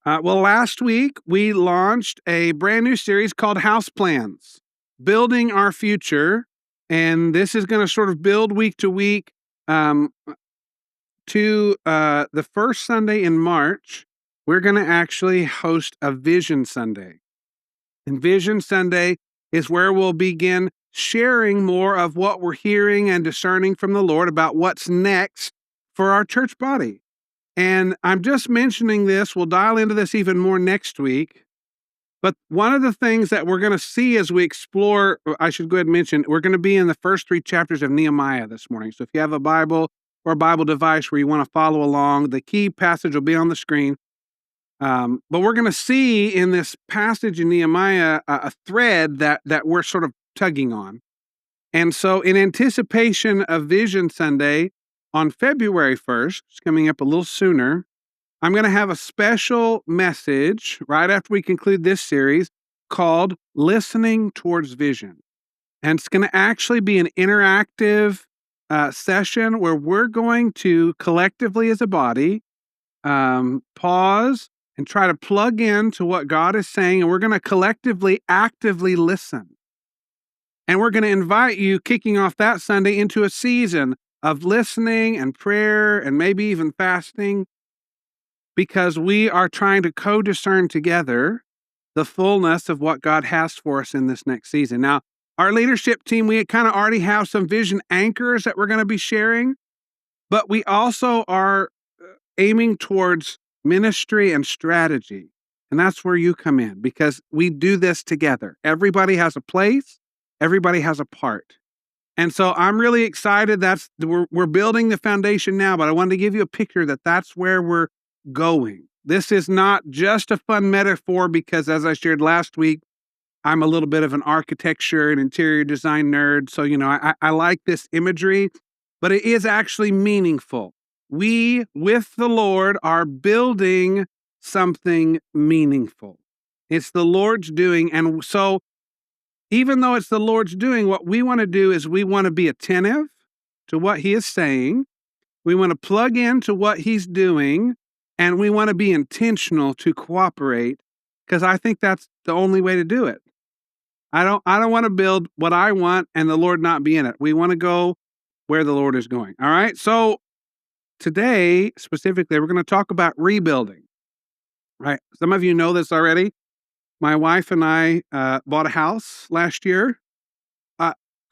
Well, last week we launched a brand new series called House Plans, Building Our Future. And this is going to sort of build week to week to the first Sunday in March. We're going to actually host a Vision Sunday. And Vision Sunday is where we'll begin sharing more of what we're hearing and discerning from the Lord about what's next for our church body. And I'm just mentioning this. We'll dial into this even more next week. But one of the things that we're going to see as we explore, I should go ahead and mention, we're going to be in the first 3 chapters of Nehemiah this morning. So if you have a Bible or a Bible device where you want to follow along, the key passage will be on the screen. But we're going to see in this passage in Nehemiah a thread that we're sort of tugging on. And so in anticipation of Vision Sunday on February 1st, it's coming up a little sooner, I'm going to have a special message right after we conclude this series called Listening Towards Vision. And it's going to actually be an interactive session where we're going to collectively as a body pause and try to plug into what God is saying. And we're going to collectively, actively listen. And we're going to invite you, kicking off that Sunday, into a season of listening and prayer and maybe even fasting, because we are trying to co-discern together the fullness of what God has for us in this next season. Now, our leadership team, we kind of already have some vision anchors that we're going to be sharing, but we also are aiming towards ministry and strategy. And that's where you come in, because we do this together. Everybody has a place. Everybody has a part. And so I'm really excited. We're building the foundation now, but I wanted to give you a picture that that's where we're going. This is not just a fun metaphor because, as I shared last week, I'm a little bit of an architecture and interior design nerd. So, I like this imagery, but it is actually meaningful. We, with the Lord, are building something meaningful. It's the Lord's doing. And so, even though it's the Lord's doing, what we want to do is we want to be attentive to what He is saying. We want to plug into what He's doing, and we want to be intentional to cooperate, because I think that's the only way to do it. I don't want to build what I want and the Lord not be in it. We want to go where the Lord is going. All right. So today, specifically, we're going to talk about rebuilding. Right. Some of you know this already. My wife and I bought a house last year.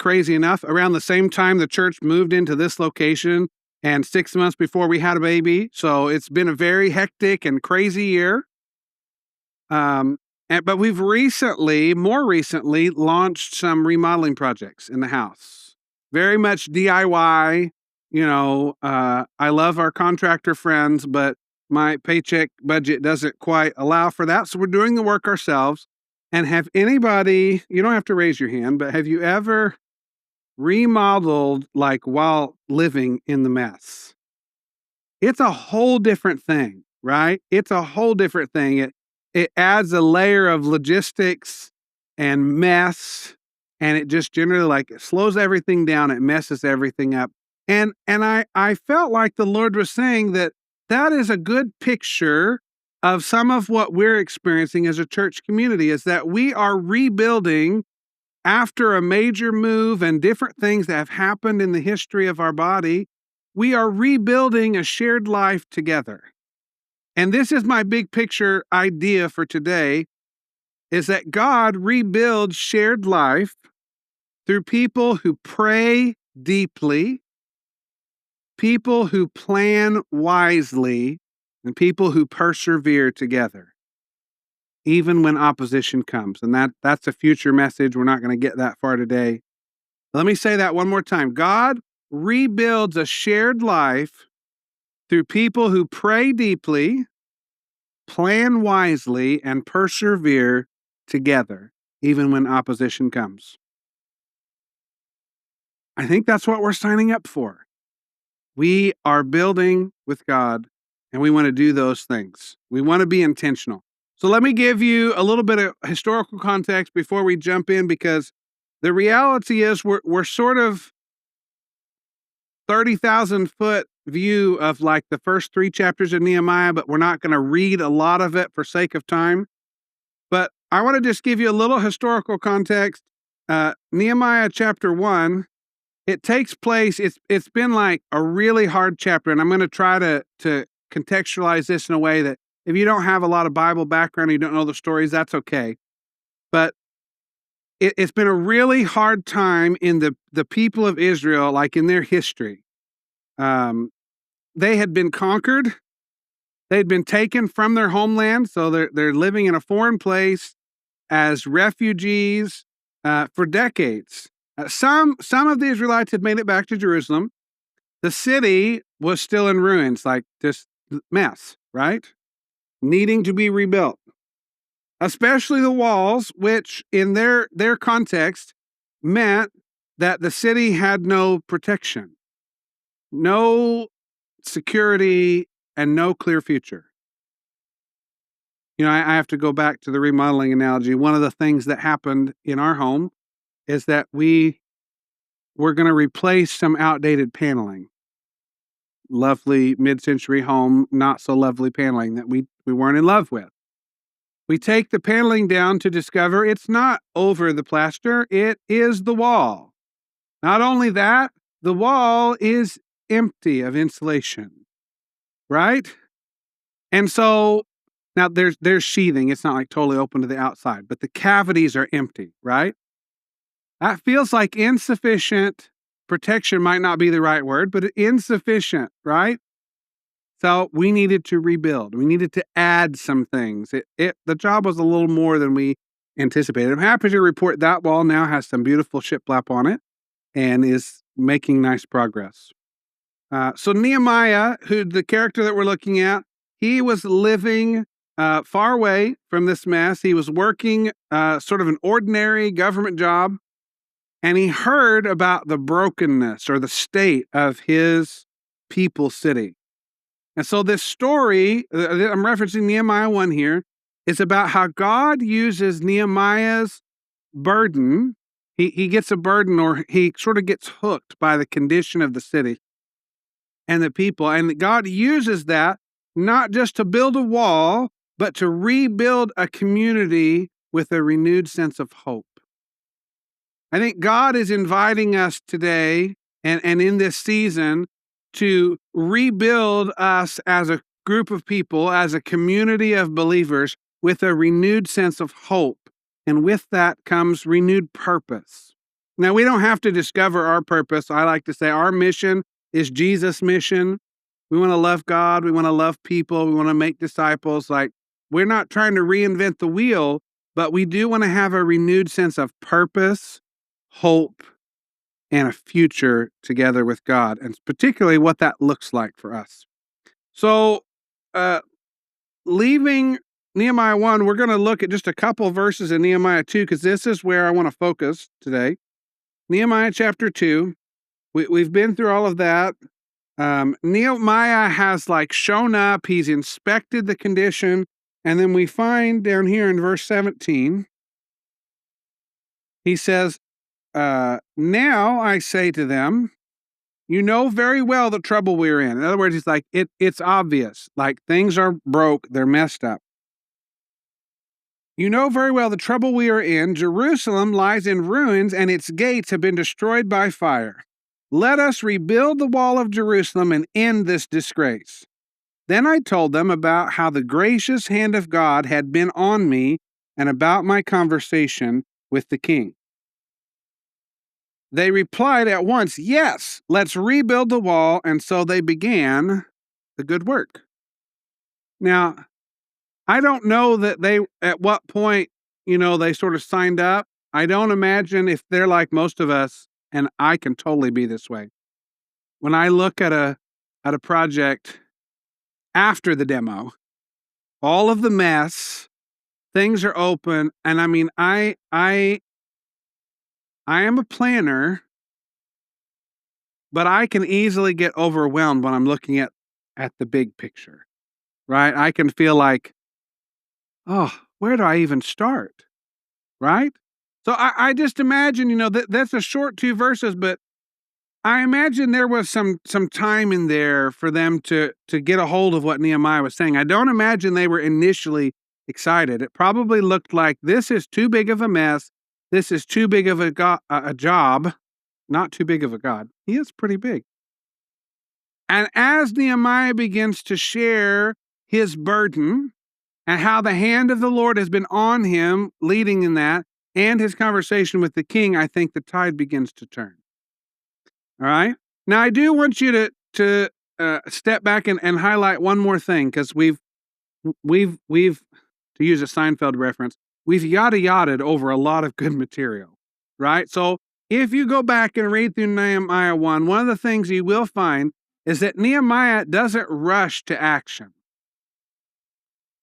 Crazy enough, around the same time the church moved into this location, and 6 months before we had a baby. So it's been a very hectic and crazy year. But we've more recently launched some remodeling projects in the house. Very much DIY. I love our contractor friends, but my paycheck budget doesn't quite allow for that. So we're doing the work ourselves. And have anybody, you don't have to raise your hand, but have you ever remodeled while living in the mess? It's a whole different thing, right? It's a whole different thing. It adds a layer of logistics and mess, and it just generally it slows everything down. It messes everything up. And I felt like the Lord was saying that is a good picture of some of what we're experiencing as a church community, is that we are rebuilding after a major move and different things that have happened in the history of our body. We are rebuilding a shared life together. And this is my big picture idea for today, is that God rebuilds shared life through people who pray deeply, people who plan wisely, and people who persevere together, even when opposition comes. And that's a future message. We're not going to get that far today. Let me say that one more time. God rebuilds a shared life through people who pray deeply, plan wisely, and persevere together, even when opposition comes. I think that's what we're signing up for. We are building with God, and we want to do those things. We want to be intentional. So let me give you a little bit of historical context before we jump in, because the reality is we're sort of 30,000 foot view of like the first 3 chapters of Nehemiah, but we're not going to read a lot of it for sake of time. But I want to just give you a little historical context. Nehemiah chapter 1, it takes place, it's been like a really hard chapter, and I'm going to try to contextualize this in a way that if you don't have a lot of Bible background, you don't know the stories, that's okay. But it's been a really hard time in the people of Israel, like in their history. They had been conquered. They'd been taken from their homeland, so they're living in a foreign place as refugees for decades. Some of the Israelites had made it back to Jerusalem. The city was still in ruins, like this mess, right? Needing to be rebuilt. Especially the walls, which in their context meant that the city had no protection, no security, and no clear future. You know, I have to go back to the remodeling analogy. One of the things that happened in our home is that we're going to replace some outdated paneling. Lovely mid-century home, not so lovely paneling that we weren't in love with. We take the paneling down to discover it's not over the plaster, it is the wall. Not only that, the wall is empty of insulation, right? And so now there's sheathing. It's not like totally open to the outside, but the cavities are empty, right? That feels like insufficient protection, might not be the right word, but insufficient, right? So we needed to rebuild. We needed to add some things. The job was a little more than we anticipated. I'm happy to report that wall now has some beautiful shiplap on it and is making nice progress. So Nehemiah, who the character that we're looking at, he was living far away from this mess. He was working sort of an ordinary government job, and he heard about the brokenness or the state of his people's city. And so this story, I'm referencing Nehemiah 1 here, is about how God uses Nehemiah's burden. He gets a burden, or he sort of gets hooked by the condition of the city and the people. And God uses that not just to build a wall, but to rebuild a community with a renewed sense of hope. I think God is inviting us today and in this season to rebuild us as a group of people, as a community of believers with a renewed sense of hope. And with that comes renewed purpose. Now, we don't have to discover our purpose. I like to say our mission is Jesus' mission. We want to love God. We want to love people. We want to make disciples. Like, we're not trying to reinvent the wheel, but we do want to have a renewed sense of purpose, hope, and a future together with God, and particularly what that looks like for us. So, leaving Nehemiah 1, we're going to look at just a couple of verses in Nehemiah 2, because this is where I want to focus today. Nehemiah chapter 2, we've been through all of that. Nehemiah has like shown up, he's inspected the condition, and then we find down here in verse 17, he says, now I say to them, you know very well the trouble we're in. In other words, it's like, it's obvious, like things are broke, they're messed up. You know very well the trouble we are in. Jerusalem lies in ruins and its gates have been destroyed by fire. Let us rebuild the wall of Jerusalem and end this disgrace. Then I told them about how the gracious hand of God had been on me and about my conversation with the king. They replied at once, yes, let's rebuild the wall, and so they began the good work. Now, I don't know that they, at what point, they sort of signed up. I don't imagine if they're like most of us, and I can totally be this way. When I look at a project after the demo, all of the mess, things are open, and I mean, I am a planner, but I can easily get overwhelmed when I'm looking at the big picture, right? I can feel like, oh, where do I even start, right? So I just imagine, that's a short 2 verses, but I imagine there was some time in there for them to get a hold of what Nehemiah was saying. I don't imagine they were initially excited. It probably looked like this is too big of a mess. This is too big of a job, not too big of a God. He is pretty big. And as Nehemiah begins to share his burden and how the hand of the Lord has been on him, leading in that, and his conversation with the king, I think the tide begins to turn. All right. Now, I do want you to step back and highlight one more thing, because we've to use a Seinfeld reference, we've yada yadaed over a lot of good material, right? So if you go back and read through Nehemiah 1, one of the things you will find is that Nehemiah doesn't rush to action.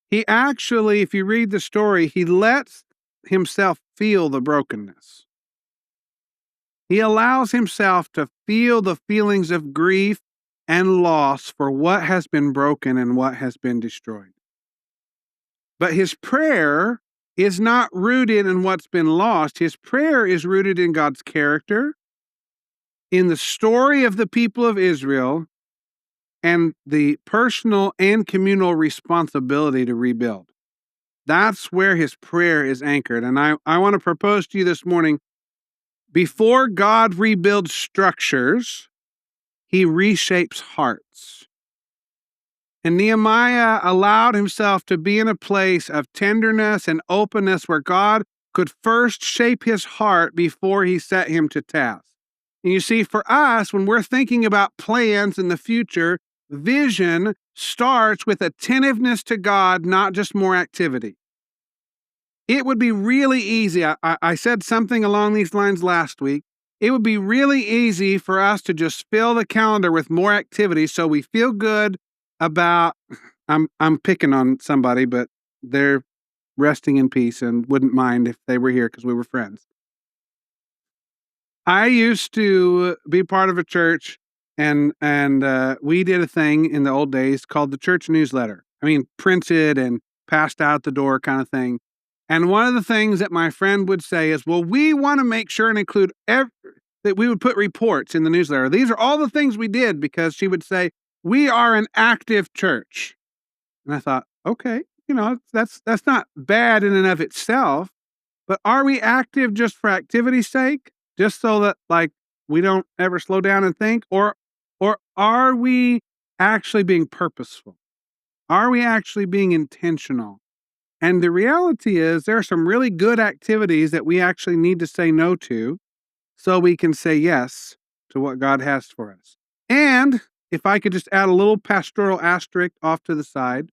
He actually, if you read the story, he lets himself feel the brokenness. He allows himself to feel the feelings of grief and loss for what has been broken and what has been destroyed. But his prayer is not rooted in what's been lost. His prayer is rooted in God's character, in the story of the people of Israel, and the personal and communal responsibility to rebuild. That's where his prayer is anchored. And I want to propose to you this morning, before God rebuilds structures, he reshapes hearts. And Nehemiah allowed himself to be in a place of tenderness and openness where God could first shape his heart before he set him to task. And you see, for us, when we're thinking about plans in the future, vision starts with attentiveness to God, not just more activity. It would be really easy. I said something along these lines last week. It would be really easy for us to just fill the calendar with more activity so we feel good about, I'm picking on somebody, but they're resting in peace and wouldn't mind if they were here because we were friends. I used to be part of a church, and we did a thing in the old days called the church newsletter. I mean, printed and passed out the door kind of thing. And one of the things that my friend would say is, well, we want to make sure and include that we would put reports in the newsletter. These are all the things we did, because she would say, we are an active church. And I thought, okay, that's not bad in and of itself, but are we active just for activity's sake? Just so that we don't ever slow down and think? Or are we actually being purposeful? Are we actually being intentional? And the reality is there are some really good activities that we actually need to say no to so we can say yes to what God has for us. And if I could just add a little pastoral asterisk off to the side,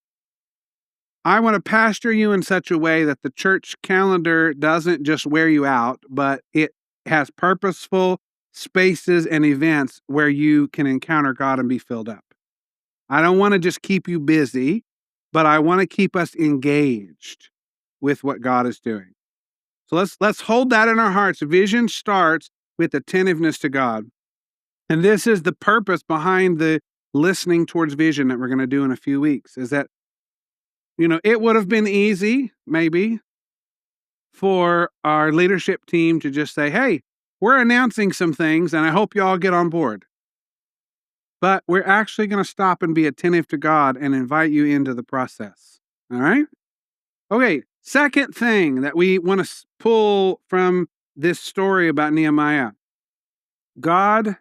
I want to pastor you in such a way that the church calendar doesn't just wear you out, but it has purposeful spaces and events where you can encounter God and be filled up. I don't want to just keep you busy, but I want to keep us engaged with what God is doing. So let's hold that in our hearts. Vision starts with attentiveness to God. And this is the purpose behind the listening towards vision that we're going to do in a few weeks, is that, it would have been easy, maybe, for our leadership team to just say, hey, we're announcing some things and I hope you all get on board. But we're actually going to stop and be attentive to God and invite you into the process. All right? Okay, second thing that we want to pull from this story about Nehemiah. God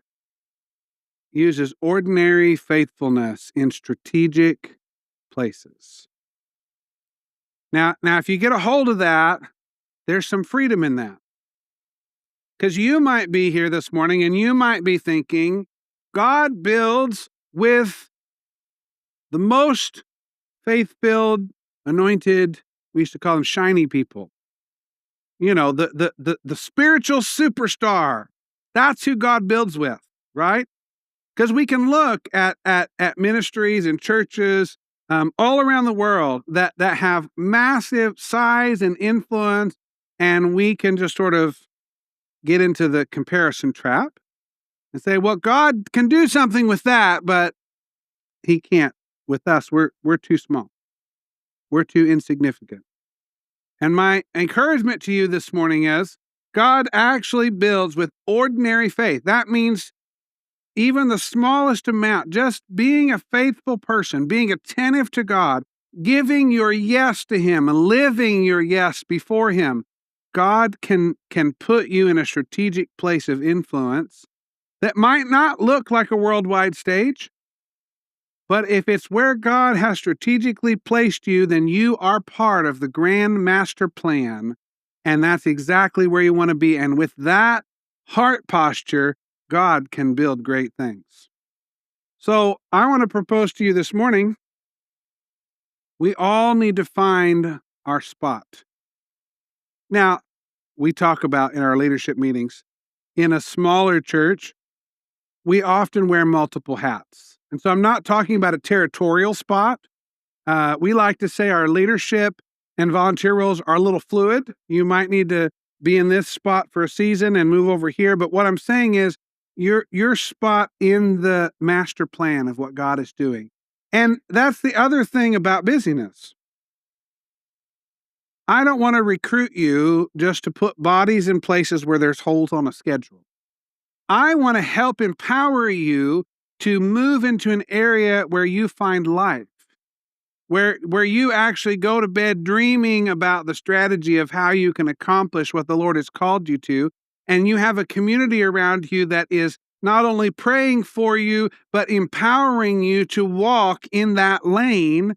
uses ordinary faithfulness in strategic places. Now, if you get a hold of that, there's some freedom in that. Because you might be here this morning and you might be thinking, God builds with the most faith-filled, anointed, we used to call them shiny people. The spiritual superstar. That's who God builds with, right? Because we can look at ministries and churches all around the world that have massive size and influence, and we can just sort of get into the comparison trap and say, well, God can do something with that, but he can't with us. We're too small. We're too insignificant. And my encouragement to you this morning is God actually builds with ordinary faith. That means even the smallest amount, just being a faithful person, being attentive to God, giving your yes to Him and living your yes before Him, God can put you in a strategic place of influence that might not look like a worldwide stage, but if it's where God has strategically placed you, then you are part of the grand master plan, and that's exactly where you want to be. And with that heart posture, God can build great things. So I want to propose to you this morning, we all need to find our spot. Now, we talk about in our leadership meetings, in a smaller church, we often wear multiple hats. And so I'm not talking about a territorial spot. We like to say our leadership and volunteer roles are a little fluid. You might need to be in this spot for a season and move over here. But what I'm saying is your spot in the master plan of what God is doing. And that's the other thing about busyness. I don't want to recruit you just to put bodies in places where there's holes on a schedule. I want to help empower you to move into an area where you find life, where you actually go to bed dreaming about the strategy of how you can accomplish what the Lord has called you to, and you have a community around you that is not only praying for you, but empowering you to walk in that lane,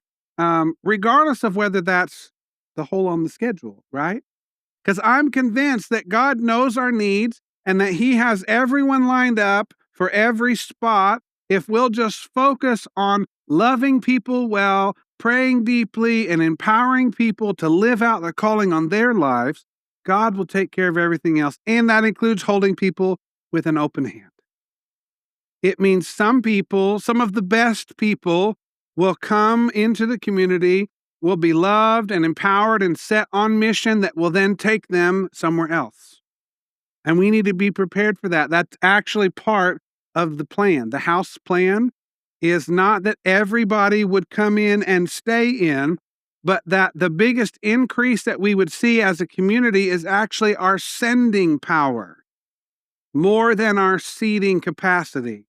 regardless of whether that's the hole on the schedule, right? Because I'm convinced that God knows our needs and that He has everyone lined up for every spot if we'll just focus on loving people well, praying deeply, and empowering people to live out the calling on their lives. God will take care of everything else, and that includes holding people with an open hand. It means some people, some of the best people, will come into the community, will be loved and empowered and set on mission that will then take them somewhere else. And we need to be prepared for that. That's actually part of the plan. The house plan is not that everybody would come in and stay in, but that the biggest increase that we would see as a community is actually our sending power more than our seating capacity,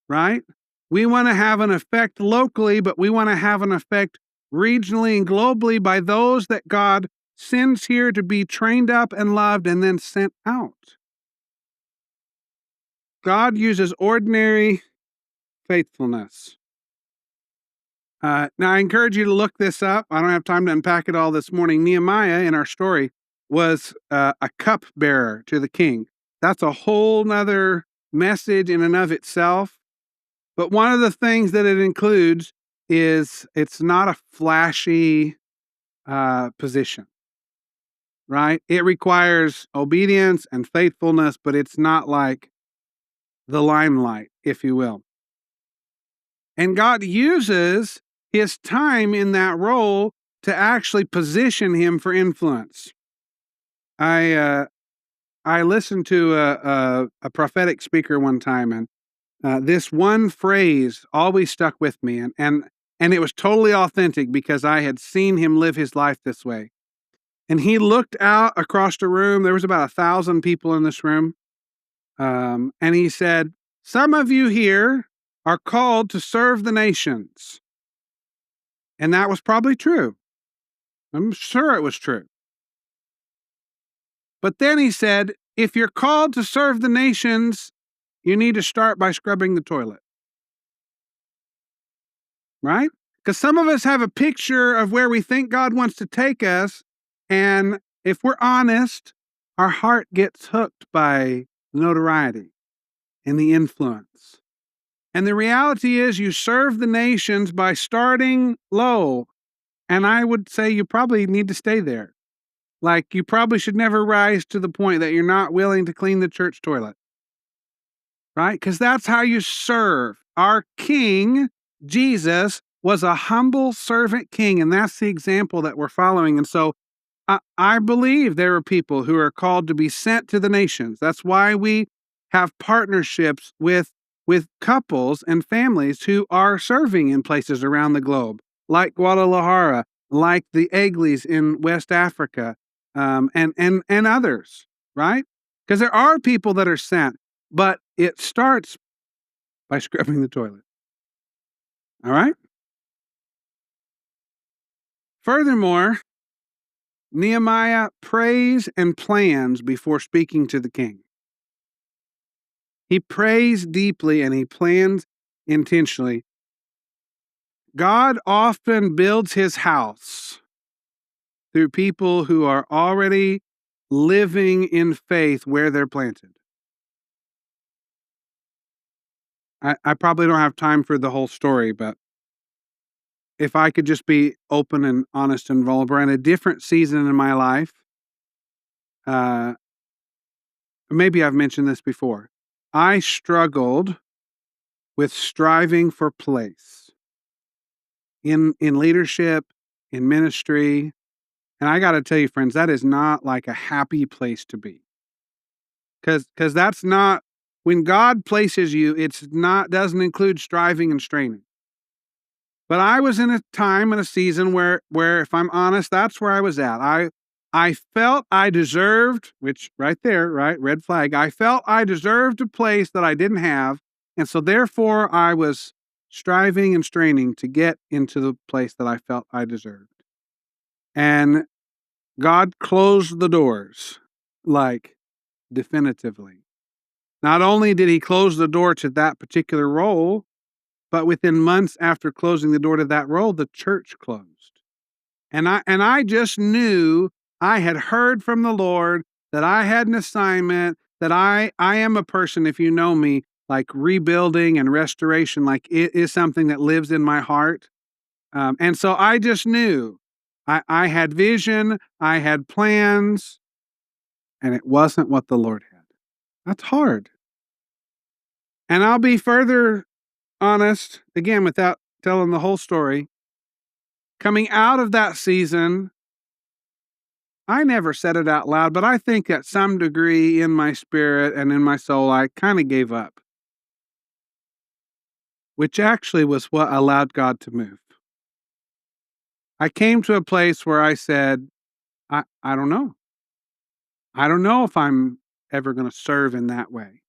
right? We want to have an effect locally, but we want to have an effect regionally and globally by those that God sends here to be trained up and loved and then sent out. God uses ordinary faithfulness. Now, I encourage you to look this up. I don't have time to unpack it all this morning. Nehemiah, in our story, was a cupbearer to the king. That's a whole nother message in and of itself. But one of the things that it includes is it's not a flashy position, right? It requires obedience and faithfulness, but it's not like the limelight, if you will. And God uses His time in that role to actually position him for influence. I listened to a prophetic speaker one time, and this one phrase always stuck with me, and it was totally authentic because I had seen him live his life this way. And he looked out across the room. There was about 1,000 people in this room. And he said, "Some of you here are called to serve the nations." And that was probably true. I'm sure it was true. But then he said, if you're called to serve the nations, you need to start by scrubbing the toilet. Right? Because some of us have a picture of where we think God wants to take us. And if we're honest, our heart gets hooked by notoriety and the influence. And the reality is you serve the nations by starting low. And I would say you probably need to stay there. Like you probably should never rise to the point that you're not willing to clean the church toilet. Right? Because that's how you serve. Our King, Jesus, was a humble servant king, and that's the example that we're following. And so I believe there are people who are called to be sent to the nations. That's why we have partnerships with couples and families who are serving in places around the globe, like Guadalajara, like the Egleys in West Africa, and others, right? Because there are people that are sent, but it starts by scrubbing the toilet. All right? Furthermore, Nehemiah prays and plans before speaking to the king. He prays deeply and he plans intentionally. God often builds his house through people who are already living in faith where they're planted. I probably don't have time for the whole story, but if I could just be open and honest and vulnerable, in a different season in my life, uh, maybe I've mentioned this before, I struggled with striving for place in leadership, in ministry. And I got to tell you, friends, that is not like a happy place to be. Because that's not, when God places you, doesn't include striving and straining. But I was in a time and a season where if I'm honest, that's where I was at. I felt I deserved, which right there, right, red flag. I felt I deserved a place that I didn't have. And so therefore I was striving and straining to get into the place that I felt I deserved. And God closed the doors, like definitively. Not only did he close the door to that particular role, but within months after closing the door to that role, the church closed. And I just knew I had heard from the Lord that I had an assignment, that I am a person, if you know me, like rebuilding and restoration, like it is something that lives in my heart. And so I just knew I had vision, I had plans, and it wasn't what the Lord had. That's hard. And I'll be further honest, again, without telling the whole story. Coming out of that season, I never said it out loud, but I think at some degree in my spirit and in my soul, I kind of gave up, which actually was what allowed God to move. I came to a place where I said, I don't know. I don't know if I'm ever going to serve in that way.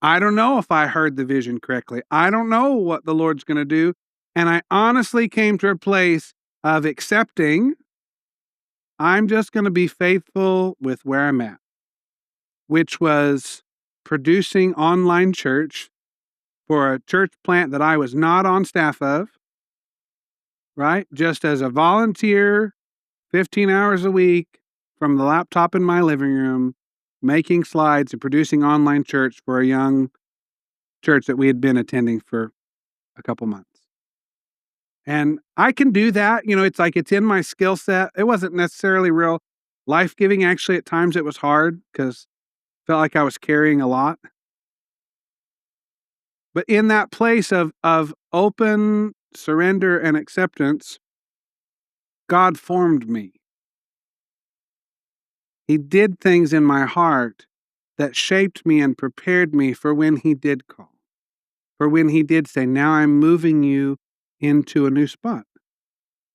I don't know if I heard the vision correctly. I don't know what the Lord's going to do. And I honestly came to a place of accepting I'm just going to be faithful with where I'm at, which was producing online church for a church plant that I was not on staff of, right? Just as a volunteer, 15 hours a week from the laptop in my living room, making slides and producing online church for a young church that we had been attending for a couple months. And I can do that. It's like it's in my skill set. It wasn't necessarily real life-giving. Actually, at times it was hard because I felt like I was carrying a lot. But in that place of open surrender and acceptance, God formed me. He did things in my heart that shaped me and prepared me for when he did call, for when he did say, now I'm moving you into a new spot,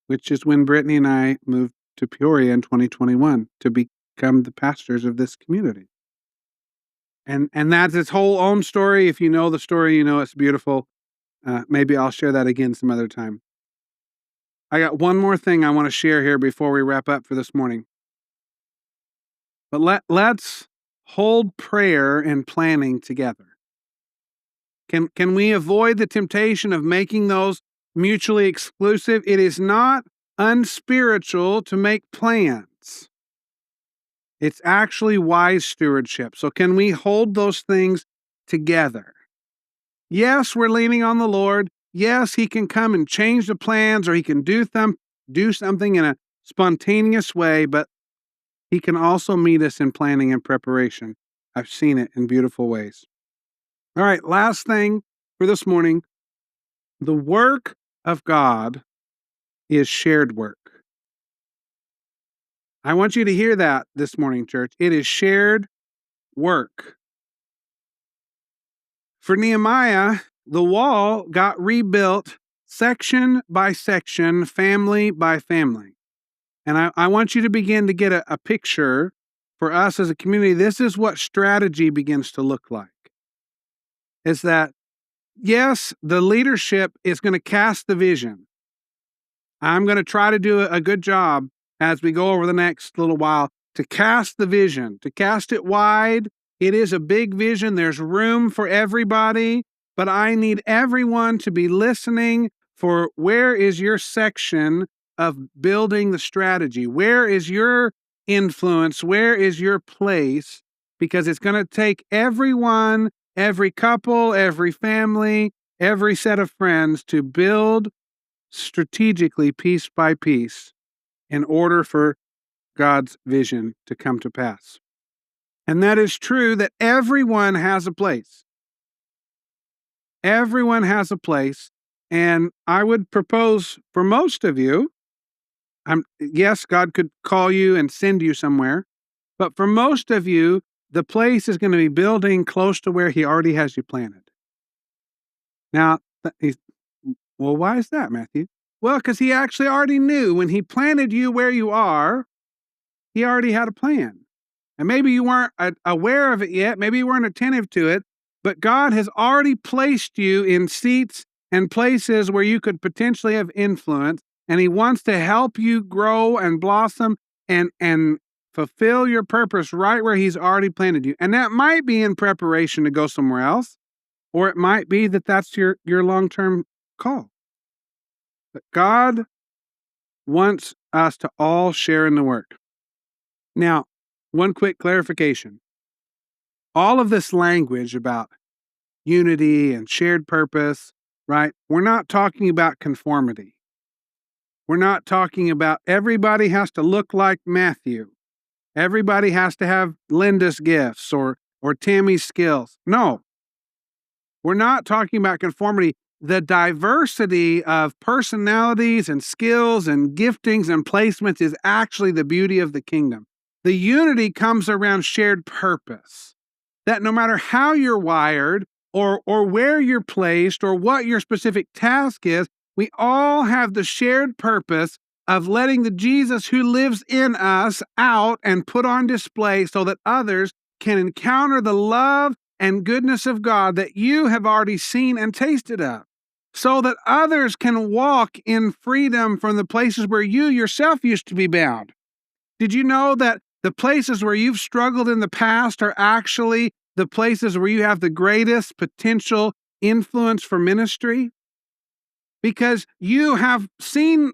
which is when Brittany and I moved to Peoria in 2021 to become the pastors of this community. And that's its whole own story. If you know the story, you know it's beautiful. Maybe I'll share that again some other time. I got one more thing I want to share here before we wrap up for this morning. But let's hold prayer and planning together. Can we avoid the temptation of making those mutually exclusive? It is not unspiritual to make plans. It's actually wise stewardship. So can we hold those things together? Yes, we're leaning on the Lord. Yes, he can come and change the plans, or he can do something in a spontaneous way, but he can also meet us in planning and preparation. I've seen it in beautiful ways. All right, last thing for this morning. The work of God is shared work. I want you to hear that this morning, church. It is shared work. For Nehemiah, the wall got rebuilt section by section, family by family. And I want you to begin to get a picture for us as a community. This is what strategy begins to look like. Is that Yes, the leadership is going to cast the vision. I'm going to try to do a good job as we go over the next little while to cast the vision, to cast it wide. It is a big vision. There's room for everybody, but I need everyone to be listening for where is your section of building the strategy? Where is your influence? Where is your place? Because it's going to take everyone, every couple, every family, every set of friends to build strategically, piece by piece, in order for God's vision to come to pass. And that is true that everyone has a place. Everyone has a place. And I would propose for most of you, yes, God could call you and send you somewhere, but for most of you, the place is going to be building close to where He already has you planted. Now, well, why is that, Matthew? Well, because He actually already knew when He planted you where you are, He already had a plan. And maybe you weren't aware of it yet. Maybe you weren't attentive to it, but God has already placed you in seats and places where you could potentially have influence. And He wants to help you grow and blossom and fulfill your purpose right where He's already planted you. And that might be in preparation to go somewhere else, or it might be that that's your long-term call. But God wants us to all share in the work. Now, one quick clarification. All of this language about unity and shared purpose, right? We're not talking about conformity. We're not talking about everybody has to look like Matthew. Everybody has to have Linda's gifts or Tammy's skills. No, we're not talking about conformity. The diversity of personalities and skills and giftings and placements is actually the beauty of the kingdom. The unity comes around shared purpose. That no matter how you're wired or where you're placed or what your specific task is, we all have the shared purpose of letting the Jesus who lives in us out and put on display so that others can encounter the love and goodness of God that you have already seen and tasted of, so that others can walk in freedom from the places where you yourself used to be bound. Did you know that the places where you've struggled in the past are actually the places where you have the greatest potential influence for ministry? Because you have seen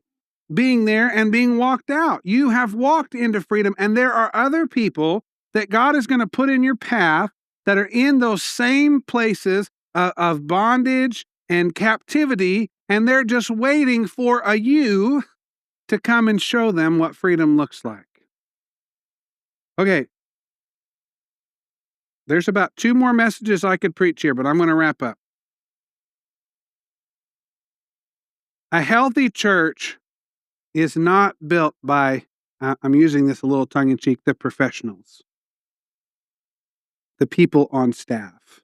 being there and being walked out. You have walked into freedom, and there are other people that God is going to put in your path that are in those same places of bondage and captivity, and they're just waiting for a you to come and show them what freedom looks like. Okay. There's about 2 more messages I could preach here, but I'm going to wrap up. A healthy church is not built by, I'm using this a little tongue-in-cheek, the professionals, the people on staff,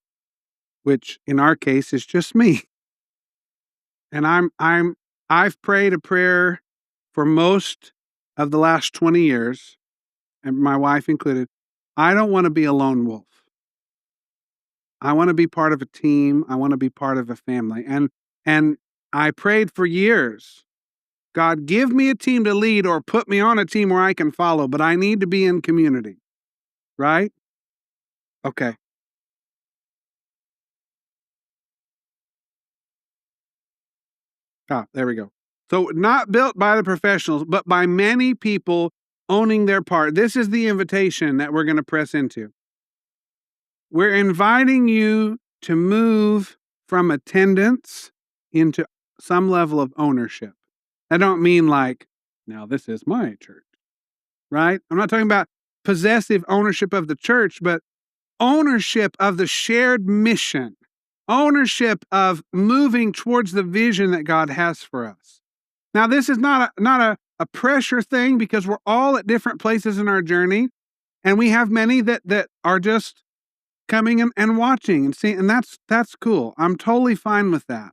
which in our case is just me. And I've prayed a prayer for most of the last 20 years, and my wife included. I don't want to be a lone wolf. I want to be part of a team. I want to be part of a family. And I prayed for years, God, give me a team to lead or put me on a team where I can follow, but I need to be in community. Right? Okay. There we go. So not built by the professionals, but by many people owning their part. This is the invitation that we're going to press into. We're inviting you to move from attendance into some level of ownership. I don't mean like, now this is my church, right? I'm not talking about possessive ownership of the church, but ownership of the shared mission, ownership of moving towards the vision that God has for us. Now, this is not a pressure thing, because we're all at different places in our journey, and we have many that are just coming and watching and seeing, and that's cool. I'm totally fine with that.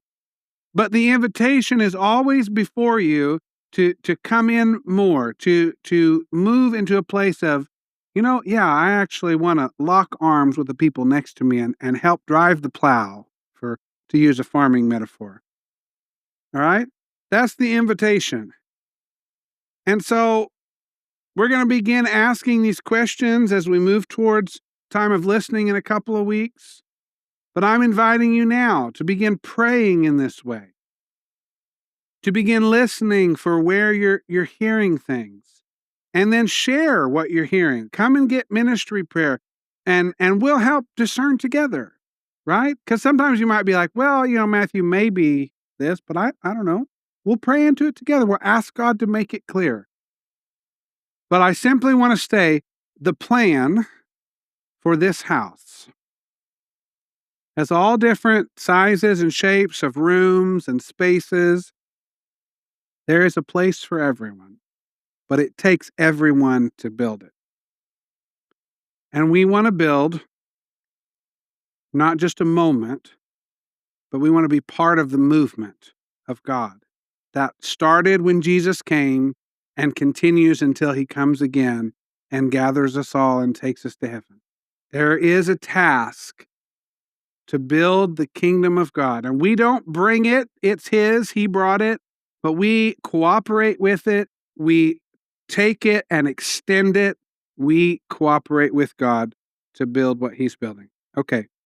But the invitation is always before you to come in more, to move into a place of, I actually want to lock arms with the people next to me and help drive the plow, for to use a farming metaphor. All right? That's the invitation. And so we're going to begin asking these questions as we move towards time of listening in a couple of weeks. But I'm inviting you now to begin praying in this way, to begin listening for where you're hearing things, and then share what you're hearing. Come and get ministry prayer, and we'll help discern together, right? Because sometimes you might be like, well, Matthew, maybe this, but I don't know. We'll pray into it together. We'll ask God to make it clear. But I simply want to say the plan for this house has all different sizes and shapes of rooms and spaces. There is a place for everyone, but it takes everyone to build it. And we want to build not just a moment, but we want to be part of the movement of God that started when Jesus came and continues until he comes again and gathers us all and takes us to heaven. There is a task to build the kingdom of God. And we don't bring it, it's his, he brought it, but we cooperate with it. We take it and extend it. We cooperate with God to build what he's building. Okay,